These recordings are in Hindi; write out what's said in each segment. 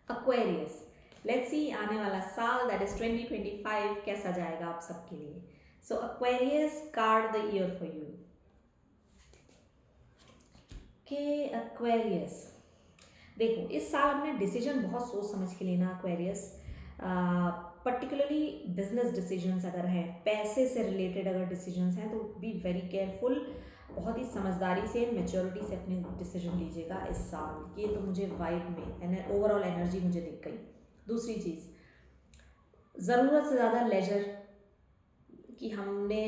एक्वेरियस, लेट्स सी आने वाला साल दैट इज 2025 कैसा जाएगा आप सबके लिए. So Aquarius card the year for you. के एक्वेरियस, देखो इस साल अपने डिसीजन बहुत सोच समझ के लेना एक्वेरियस. पर्टिकुलरली बिजनेस डिसीजंस अगर हैं, पैसे से रिलेटेड अगर डिसीजंस हैं, तो बी वेरी केयरफुल. बहुत ही समझदारी से, मैच्योरिटी से अपने डिसीजन लीजिएगा इस साल. ये तो मुझे वाइब में ओवरऑल एनर्जी मुझे दिख गई. दूसरी चीज़, ज़रूरत से ज़्यादा लेजर कि हमने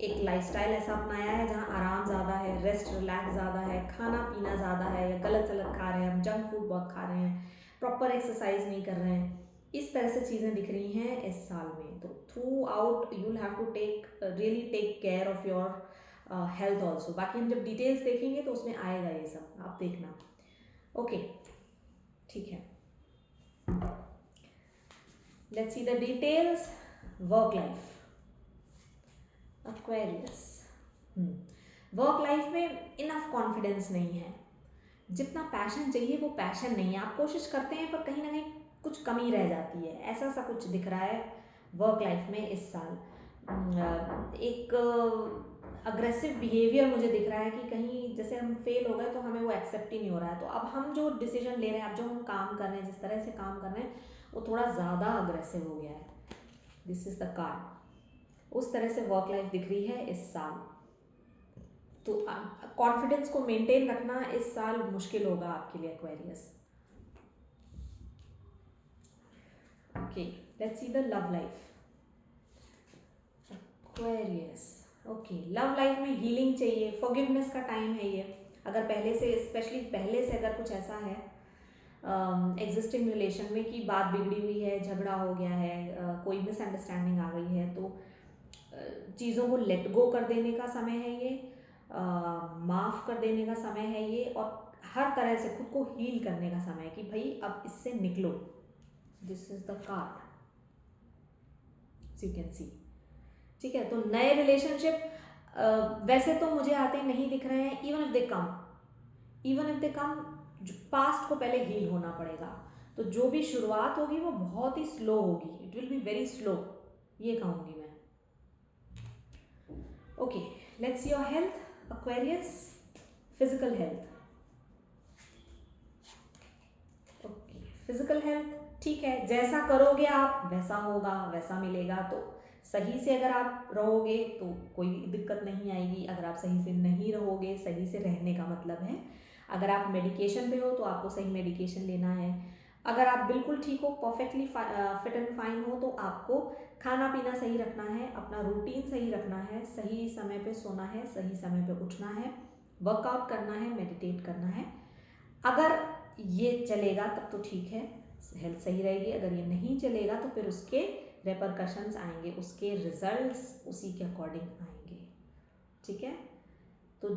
एक लाइफस्टाइल ऐसा अपनाया है जहाँ आराम ज़्यादा है, रेस्ट रिलैक्स ज़्यादा है, खाना पीना ज़्यादा है, या गलत सलत खा रहे हैं हम, जंक फूड बहुत खा रहे हैं, प्रॉपर एक्सरसाइज नहीं कर रहे हैं. इस तरह से चीज़ें दिख रही हैं इस साल में. तो throughout you will have to really take care of your health also. बाकी हम जब डिटेल्स देखेंगे तो उसमें आएगा ये सब, आप देखना. ओके, ठीक है. Let's see the details. Work life, Aquarius, work life में इनफ कॉन्फिडेंस नहीं है. जितना पैशन चाहिए वो पैशन नहीं है. आप कोशिश करते हैं पर कहीं ना कहीं कुछ कमी रह जाती है. ऐसा सा कुछ दिख रहा है वर्क लाइफ में इस साल. एक अग्रेसिव बिहेवियर मुझे दिख रहा है कि कहीं जैसे हम फेल हो गए तो हमें वो एक्सेप्ट ही नहीं हो रहा है. तो अब हम जो डिसीजन ले रहे हैं, अब जो हम काम कर रहे हैं, जिस तरह से काम कर रहे हैं, वो थोड़ा ज़्यादा अग्रेसिव हो गया है. This is the card. उस तरह से वर्क लाइफ दिख रही है इस साल. तो कॉन्फिडेंस को मेंटेन रखना इस साल मुश्किल होगा आपके लिए Aquarius. Okay, let's see the love life. Aquarius, okay, love life में हीलिंग चाहिए, फॉरगिवनेस का टाइम है ये. अगर पहले से, स्पेशली पहले से अगर कुछ ऐसा है एग्जिस्टिंग रिलेशन में कि बात बिगड़ी हुई है, झगड़ा हो गया है, कोई मिसअंडरस्टैंडिंग आ गई है, तो चीज़ों को लेट गो कर देने का समय है ये. माफ़ कर देने का समय है ये. और हर तरह से खुद को हील करने का समय है कि भाई अब इससे निकलो. This is the card, you can see. ठीक है, तो नए रिलेशनशिप वैसे तो मुझे आते नहीं दिख रहे हैं. Even if they come, past को पहले हील होना पड़ेगा. तो जो भी शुरुआत होगी वो बहुत ही स्लो होगी. It will be very slow, ये कहूँगी मैं. Okay, let's see your health Aquarius. Physical health, okay, physical health ठीक है. जैसा करोगे आप वैसा होगा, वैसा मिलेगा. तो सही से अगर आप रहोगे तो कोई दिक्कत नहीं आएगी. अगर आप सही से नहीं रहोगे, सही से रहने का मतलब है अगर आप मेडिकेशन पे हो तो आपको सही मेडिकेशन लेना है. अगर आप बिल्कुल ठीक हो, परफेक्टली फिट एंड फाइन हो, तो आपको खाना पीना सही रखना है, अपना रूटीन सही रखना है, सही समय पे सोना है, सही समय पे उठना है, वर्कआउट करना है, मेडिटेट करना है. अगर ये चलेगा तब तो ठीक है, हेल्थ सही रहेगी. अगर ये नहीं चलेगा तो फिर उसके रेपरकशंस आएंगे, उसके रिजल्ट्स उसी के अकॉर्डिंग आएंगे. ठीक है, तो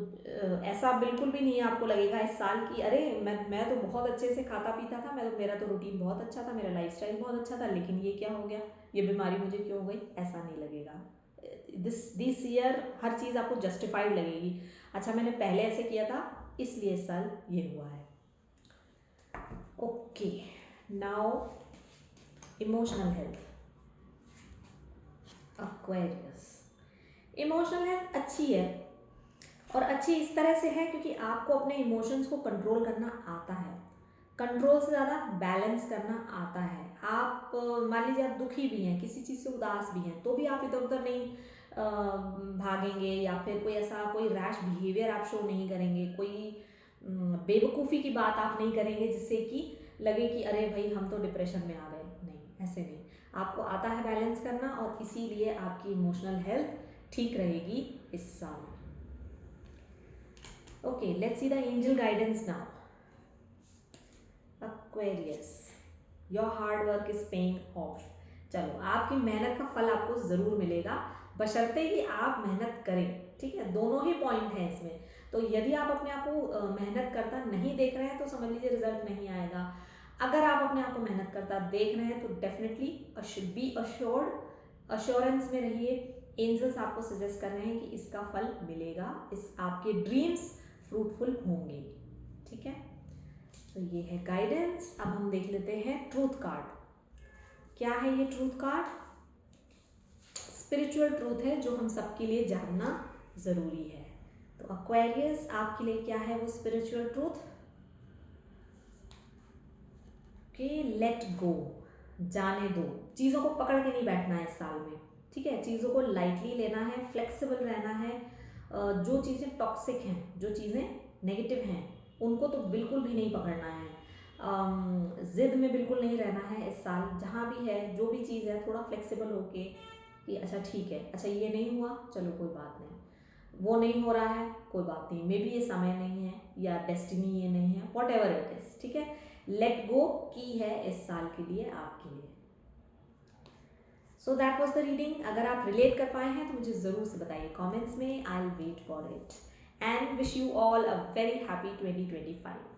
ऐसा बिल्कुल भी नहीं आपको लगेगा इस साल की अरे मैं तो बहुत अच्छे से खाता पीता था, मेरा तो रूटीन बहुत अच्छा था, मेरा लाइफस्टाइल बहुत अच्छा था, लेकिन ये क्या हो गया, ये बीमारी मुझे क्यों हो गई. ऐसा नहीं लगेगा. दिस ईयर हर चीज़ आपको जस्टिफाइड लगेगी. अच्छा, मैंने पहले ऐसे किया था इसलिए इस साल ये हुआ है. Okay, now emotional health Aquarius. Emotional health अच्छी है, और अच्छी इस तरह से है क्योंकि आपको अपने इमोशंस को कंट्रोल करना आता है. कंट्रोल से ज़्यादा बैलेंस करना आता है. आप मान लीजिए आप दुखी भी हैं, किसी चीज़ से उदास भी हैं, तो भी आप इधर उधर नहीं भागेंगे, या फिर कोई रैश बिहेवियर आप शो नहीं करेंगे, कोई बेवकूफ़ी की बात आप नहीं करेंगे जिससे कि लगे कि अरे भाई हम तो डिप्रेशन में आ गए. नहीं, ऐसे नहीं. आपको आता है बैलेंस करना, और इसीलिए आपकी इमोशनल हेल्थ ठीक रहेगी इस साल. Okay, let's see the angel guidance now. Aquarius, your hard work is paying off. चलो, आपकी मेहनत का फल आपको ज़रूर मिलेगा, बशर्ते कि आप मेहनत करें. ठीक है, दोनों ही पॉइंट हैं इसमें. तो यदि आप अपने आप को मेहनत करता नहीं देख रहे हैं तो समझ लीजिए रिजल्ट नहीं आएगा. अगर आप अपने आप को मेहनत करता देख रहे हैं तो डेफिनेटली बी अश्योरेंस में रहिए. एंजल्स आपको सजेस्ट कर रहे हैं कि इसका फल मिलेगा, इस आपके ड्रीम्स फ्रूटफुल होंगे. ठीक है, तो ये है गाइडेंस. अब हम हम देख लेते हैं ट्रूथ कार्ड। क्या है ये ट्रूथ कार्ड? स्पिरिचुअल ट्रूथ है जो हम सबके लिए जानना ज़रूरी है। तो एक्वेरियस, आपके लिए क्या है वो स्पिरिचुअल ट्रूथ? कि लेट गो, जाने दो, चीज़ों को पकड़ के नहीं बैठना है इस साल में, ठीक है। चीज़ों को लाइटली लेना है, फ्लेक्सिबल रहना है। जो चीज़ें टॉक्सिक हैं, जो चीज़ें नेगेटिव हैं, उनको तो बिल्कुल भी नहीं पकड़ना है। ज़िद में बिल्कुल नहीं रहना है इस साल। जहाँ भी है, जो भी चीज़ है, थोड़ा फ्लेक्सिबल होके कि अच्छा ठीक है, अच्छा ये नहीं हुआ, चलो कोई बात नहीं, वो नहीं हो रहा है, कोई बात नहीं, मे बी ये समय नहीं है या डेस्टिनी ये नहीं है, वॉट एवर इट इज़, ठीक है। लेट गो की है इस साल के लिए आपके लिए। So that was the reading. अगर आप रिलेट कर पाए हैं तो मुझे ज़रूर से बताइए कॉमेंट्स में, I will wait for it and wish you all a very happy 2025।